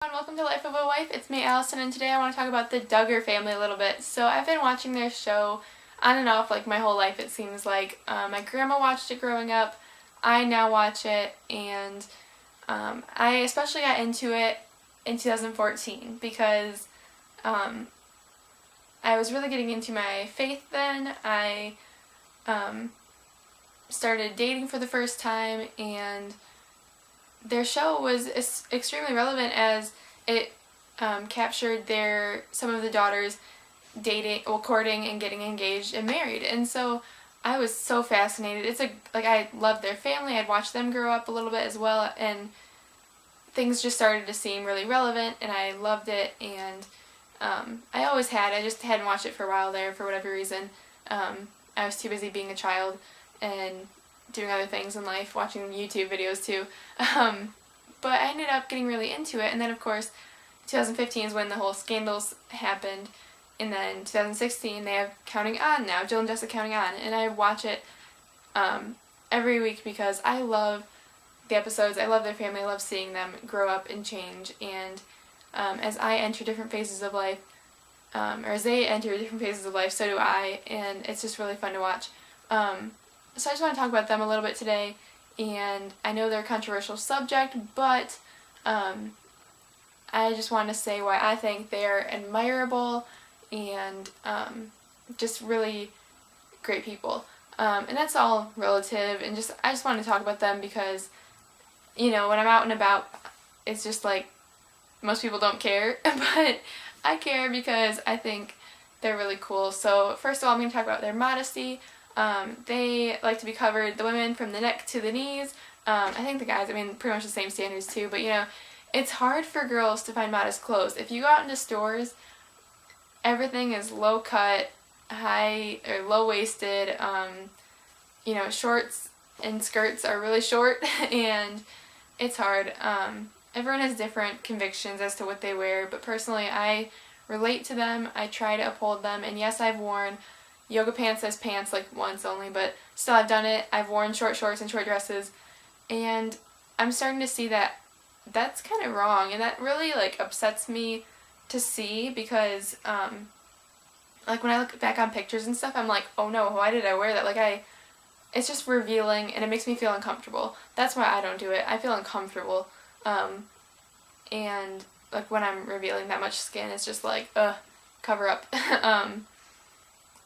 And welcome to Life of a Wife. It's me, Allison, and today I want to talk about the Duggar family a little bit. So I've been watching their show on and off like my whole life, it seems like. My grandma watched it growing up. I now watch it, and I especially got into it in 2014 because I was really getting into my faith then. I started dating for the first time, and their show was extremely relevant as it captured some of the daughters courting and getting engaged and married. And so I was so fascinated. I loved their family. I'd watched them grow up a little bit as well, and things just started to seem really relevant, and I loved it. And I just hadn't watched it for a while there for whatever reason. I was too busy being a child and doing other things in life, watching YouTube videos too. But I ended up getting really into it, and then of course 2015 is when the whole scandals happened, and then 2016 they have Counting On now, Jill and Jessica Counting On, and I watch it every week because I love the episodes, I love their family, I love seeing them grow up and change, and as I enter different phases of life, or as they enter different phases of life, so do I, and it's just really fun to watch. So I just want to talk about them a little bit today, and I know they're a controversial subject, but I just want to say why I think they're admirable and just really great people. And that's all relative, and I just want to talk about them because, when I'm out and about, it's just like most people don't care, but I care because I think they're really cool. So first of all, I'm going to talk about their modesty. They like to be covered, the women, from the neck to the knees. I think the guys, pretty much the same standards too, but it's hard for girls to find modest clothes. If you go out into stores, everything is low cut, high or low waisted, shorts and skirts are really short, and it's hard. Everyone has different convictions as to what they wear, but personally I relate to them, I try to uphold them, and yes, I've worn yoga pants as pants like once only, but still I've done it. I've worn short shorts and short dresses, and I'm starting to see that that's kind of wrong, and that really upsets me to see because when I look back on pictures and stuff, I'm like, oh no, why did I wear that? It's just revealing, and it makes me feel uncomfortable. That's why I don't do it. I feel uncomfortable, and when I'm revealing that much skin, it's just cover up.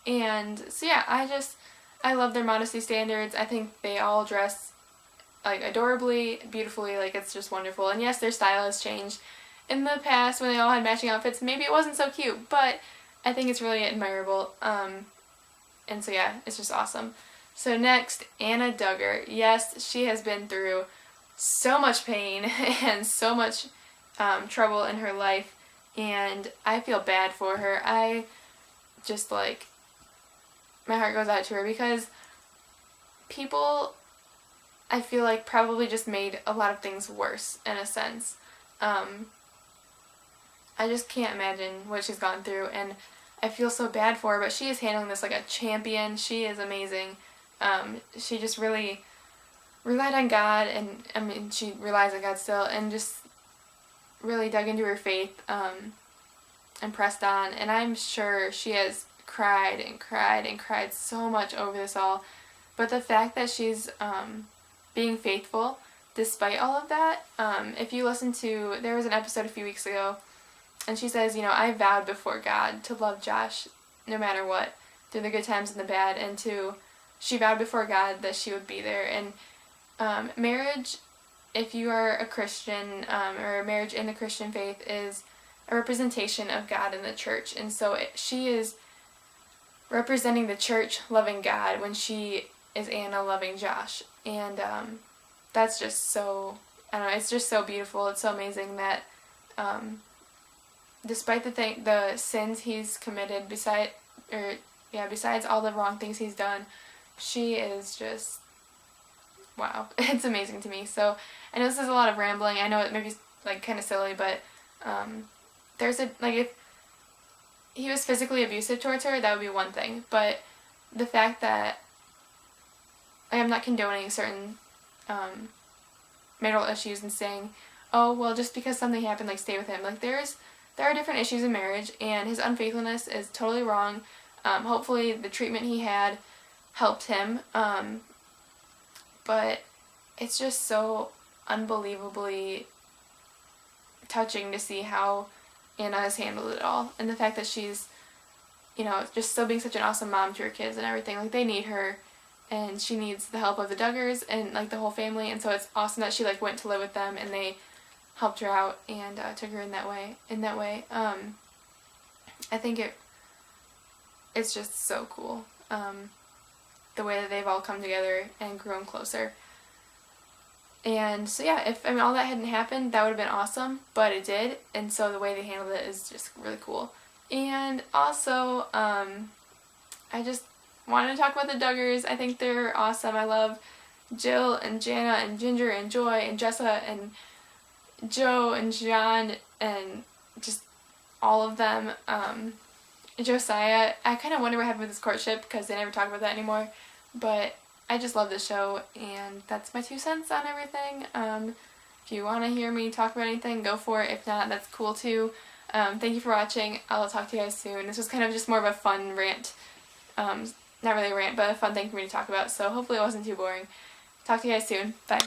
And so yeah, I love their modesty standards. I think they all dress adorably, beautifully, it's just wonderful. And yes, their style has changed. In the past, when they all had matching outfits, maybe it wasn't so cute, but I think it's really admirable. And so yeah, it's just awesome. So next, Anna Duggar. Yes, she has been through so much pain and so much trouble in her life, and I feel bad for her. I just my heart goes out to her because people, I feel probably just made a lot of things worse in a sense. I just can't imagine what she's gone through, and I feel so bad for her, but she is handling this like a champion. She is amazing. She just really relied on God, and she relies on God still, and just really dug into her faith and pressed on, and I'm sure she has cried and cried and cried so much over this all, but the fact that she's being faithful despite all of that, if you listen to, there was an episode a few weeks ago, and she says, I vowed before God to love Josh no matter what, through the good times and the bad, and she vowed before God that she would be there. And marriage, if you are a Christian, or marriage in the Christian faith, is a representation of God and the church, and so she is representing the church loving God when she is Anna loving Josh, and that's just so, I don't know, it's just so beautiful. It's so amazing that despite the sins he's committed, besides all the wrong things he's done, she is just, wow, it's amazing to me. So I know this is a lot of rambling. I know it may be kind of silly, but if he was physically abusive towards her, that would be one thing, but the fact that I'm not condoning certain marital issues and saying, oh, well, just because something happened, like, stay with him. Like, there are different issues in marriage, and his unfaithfulness is totally wrong. Hopefully the treatment he had helped him, but it's just so unbelievably touching to see how Anna has handled it all, and the fact that she's, just still being such an awesome mom to her kids and everything. Like, they need her, and she needs the help of the Duggars and, like, the whole family, and so it's awesome that she, like, went to live with them, and they helped her out and took her in that way. I think it's just so cool, the way that they've all come together and grown closer. And so yeah, if all that hadn't happened, that would have been awesome, but it did, and so the way they handled it is just really cool. And also, I just wanted to talk about the Duggars. I think they're awesome. I love Jill and Jana and Ginger and Joy and Jessa and Joe and John and just all of them. Josiah, I kind of wonder what happened with his courtship because they never talk about that anymore, but I just love this show, and that's my 2 cents on everything. If you want to hear me talk about anything, go for it. If not, that's cool too. Thank you for watching. I'll talk to you guys soon. This was kind of just more of a fun rant. Not really a rant, but a fun thing for me to talk about, so hopefully it wasn't too boring. Talk to you guys soon. Bye.